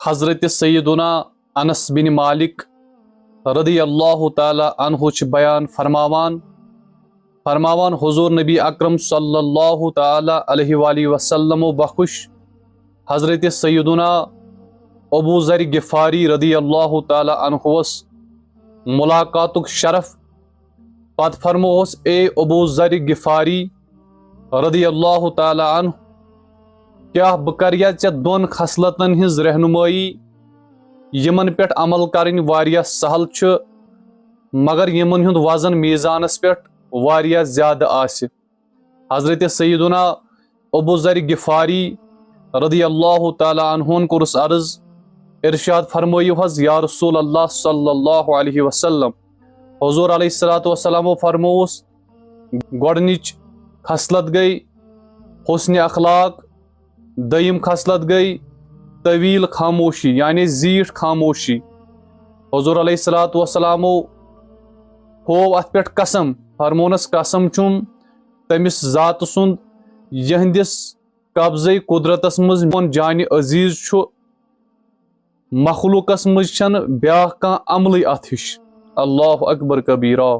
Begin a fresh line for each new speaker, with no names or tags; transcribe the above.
حضرت سیدنا انس بن مالک رضی اللہ تعالی عنہ چھ بیان فرماوان حضور نبی اکرم صلی اللہ تعالی علیہ وآلہ وسلم و بخوش حضرت سیدنا ابو ذر غفاری رضی اللہ تعالی عنہ ملاقاتک شرف پت فرموس اے ابو ذر غفاری رضی اللہ تعالی عنہ کیا بکریا ژے دون خصلتن ہز رہنمائی یمن پیٹھ عمل کرن واریاہ سہل چھ مگر یمن ہند وزن میزانس پیٹھ واریاہ زیادہ آسہ۔ حضرت سیدنا ابو ذر غفاری رضی اللہ تعالی عنہ کورس عرض ارشاد فرمائیو حض یا رسول اللہ صلی اللہ علیہ وسلم حضور علیہ الصلوۃ والسلام فرموس گۄڈنِچ خصلت گئی حسن اخلاق، دیم خصلت گئی طویل خاموشی یعنی زیٹھ خاموشی۔ حضور علیہ الصلوۃ والسلام ہوو ات پیٹھ قسم فرمونس قسم چھم تمس ذات سند یہندس قبضے قدرتس مز میون جان عزیز چھو مخلوقس مز چھن بیاکھ کان عملے ات ہش۔ اللہ اکبر کبیرہ۔